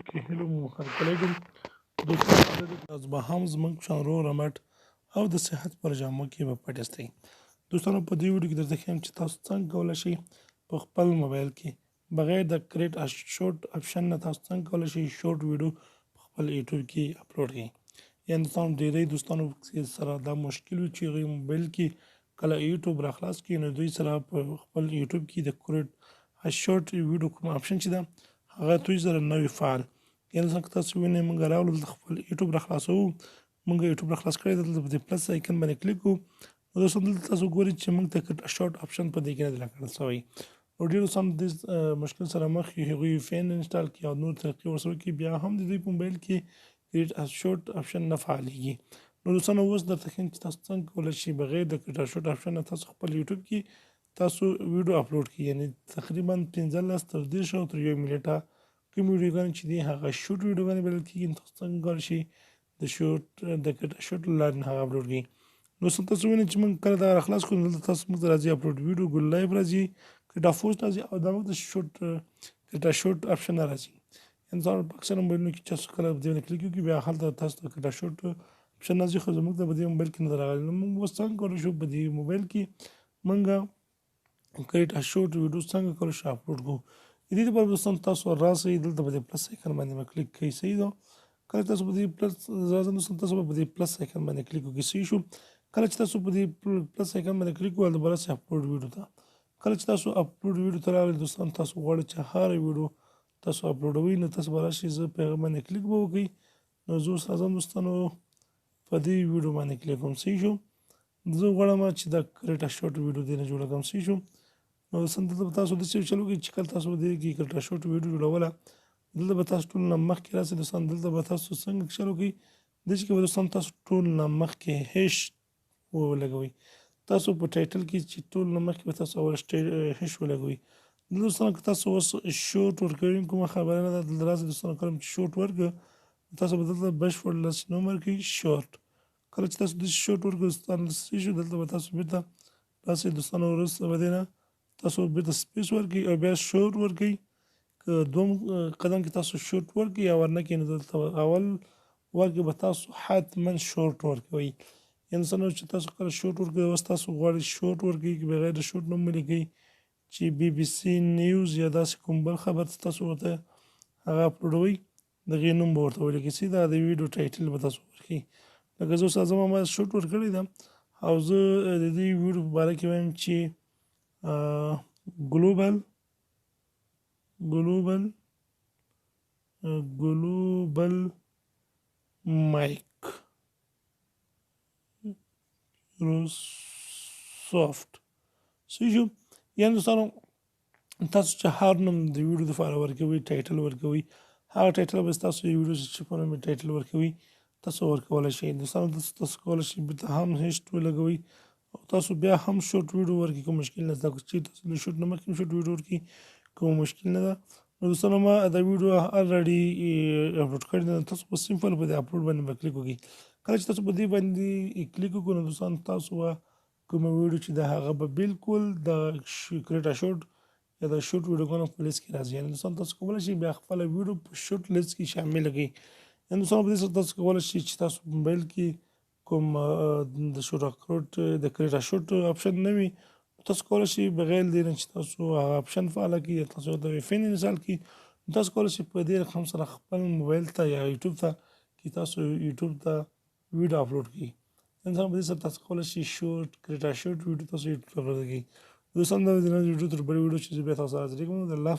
کې هیلو مو هرکلیږم دوستانو از به هم زموږ شانرو رمټ او د صحت پر جامو کې به پټستئ دوستانو په دې ویډیو کې درته ښیم چې تاسو څنګه کولی شئ په خپل موبایل کې بغیر د کریټ شورټ اپشن نه تاسو څنګه کولی شئ شورټ ویډیو په خپل یوټیوب کې اپلوډ کړئ یعنې دوستانو ډېری دوستانو سره دا مشکل وي چې هغوی موبایل کې کله یوټیوب راخلاص کړي نو دوی سره په خپل یوټیوب کې د کریټ شورټ ویډیو کوم اپشن چې ده هغه دوی سره نه وي فعال یعنې څنګه تاسو وینئ موږ راولو دلته خپل یوټیوب راخلاصوو موږ یوټیوب راخلاص کړی دلته په دې پلس آیکن باندې کلیک کوو نو دوستانو دلته تاسو ګورئ چې موږ ته شورټ اپشن په دې کې نه دی راکړل شوی او ډېر دوستان د مشکل سره مخ یو هغوی فین انسټال کړي او نور طریقې ورسره کړي بیا هم د دوی په موبایل کې شورټ اپشن نه فعالېږي نو دوستانو اوس درته ښیم چې تاسو څنګه کولی شئ بغیر د شورټ اپشن نه تاسو خپل یوټیوب کې تاسو ویډیو اپلوډ کړئ یعنې تقریبا 15 تر 10 او تر 1 منټه کوم ویډیوګانې چې دي هغه شورټ ویډیوګانې بلل کېږي تاسو څنګه کولی شئ د شورټ له لارې نه هغه اپلوډ کړئ نو تاسو وینئ چې موږ کله دا راخلاص کړو دلته تاسو موږ ته راځي اپلوډ ویډیو ګل لایف راځي کټا پوسټ راځي او دا موږ د شورټ اپشن نه راځي انسان په اکثره موبایلونو کې چې تاسو کله په دې باندې کلیک وکړئ بیا هلته تاسو ته کټا شورټ اپشن راځي خو زموږ ته په دې موبایل کې نه دی راغلی نو موږ اوس څنګه کولی شو په دې موبایل کې موږ کټا شورټ ویډیو څنګه کولی شو اپلوډ کړو د دې لپاره دوستان تاسو راسئ دلته په دې پلس آیکن باندې کلیک کوئ صحیح ده کله تاسو په دې پلس راځئ نو تاسو په دې پلس آیکن باندې کلیک وکړئ صحیح شو کله چې تاسو په دې پلس آیکن باندې کلیک وکړئ دوباره سي اپلوډ ویډیو ته کله چې تاسو اپلوډ ویډیو ته راغلئ دوستان تاسو غواړئ چې هر ویډیو تاسو اپلوډوئ نو تاسو به راشئ زه په هغه باندې کلیک به وکړئ نو زه اوس راځم دوستانو په دې ویډیو باندې کلیک کوم صحیح شو زه غواړم چې دا کریټ شورټ ویډیو دې نه جوړه کړم صحیح شو نو دلته به تاسو داسې چل وکړئ چې کله تاسو په دې کې کریټ شورټ ویډیو جوړوله دلته به تاسو ټول نه مخکې راسئ دوستان دلته به تاسو څنګه چل وکړئ داسې کې به دوستان تاسو ټول نه مخکې هیش ولګوئ تاسو په ټایټل کې چې ټول نه مخکې به تاسو اول هیش ولګوئ دلته دوستان که تاسو اوس شورټ ورکوئ کومه خبره نه ده دلته راسئ دوستان کله چې شورټ ورکړه تاسو به دلته بشپړ لس نمبر کې شورټ کله چې تاسو د شورټ ورکړه دوستان صحیح شو دلته به تاسو بیرته راسئ دوستان وروسته به دې نه تاسو بیرته سپیس ورکړئ او بیا شورټ ورکړئ که دوم قدم کې تاسو شورټ ورکړئ یا ورنه کړئ نو دلته اول وار کې به تاسو حتما شورټ ورکوئ یعنې څه چې تاسو کله شورټ ورکوئ اوس تاسو غواړئ شورټ ورکړئ بغیر د شورټ نوم ولیکئ چې بي بي سي نیوز یا داسې کوم بل خبر تاسو ورته هغه اپلوډوئ د هغې نوم به ورته ولیکئ سیده د ویډیو ټایټل به تاسو ورکړئ لکه زه اوس اعظم ما شورټ ورکړی ده او زه د دې ویډیو په باره کې وایم چې ګلوبل مایکروسافټ صحیح شو یعنې دوستانو تاسو چې هر نوم د ویډیو دپاره ورکوئ ټایټل ورکوئ هغه ټایټل به ستاسو ویډیو چې په نوم ټایټل ورکوئ تاسو ورکولی شئ دوستانو تاسو کولی شئ بیرته هم هیشت ولګوئ او تاسو بیا هم شورټ ویډیو ورکړئ کوم مشکل نه ده چې تاسو د شورټ نه مخکې شورټ ویډیو ورکړئ کوم مشکل نه ده نو دوستانو ما دا ویډیو الریډي اپلوډ کړی ده تاسو په سمپل په دې اپلوډ باندې به کلیک وکړئ کله چې تاسو په دې باندې کلیک وکړو نو دوستان تاسو به کومه ویډیو چې ده هغه به بالکل د کریټا شورټ یا د شورټ ویډیوګانو په لیست کې راځي یعنې دوستان تاسو کولی شئ بیا خپله ویډیو په شورټ لیست کې شامله کړئ یعنې دوستانو په دې سره تاسو کولی شئ چې تاسو په موبایل کې کوم د کریټا شورټ اپشن نه وي تاسو کولی شئ بغیر دې نه چې تاسو هغه اپشن فعاله کړئ یا تاسو د فین انسټال کړئ تاسو کولی شئ په دې رقم سره خپل موبایل ته یا یوټیوب ته کې تاسو یوټیوب ته ویډیو اپلوډ کړئ انسان په دې سره تاسو کولی شئ کریټا شورټ ویډیو تاسو یوټیوب ته اپلوډ کړئ دوستان دا ویډیو تر بلې ویډیو چې زه بیا تاسو سره حاضرېږم د الله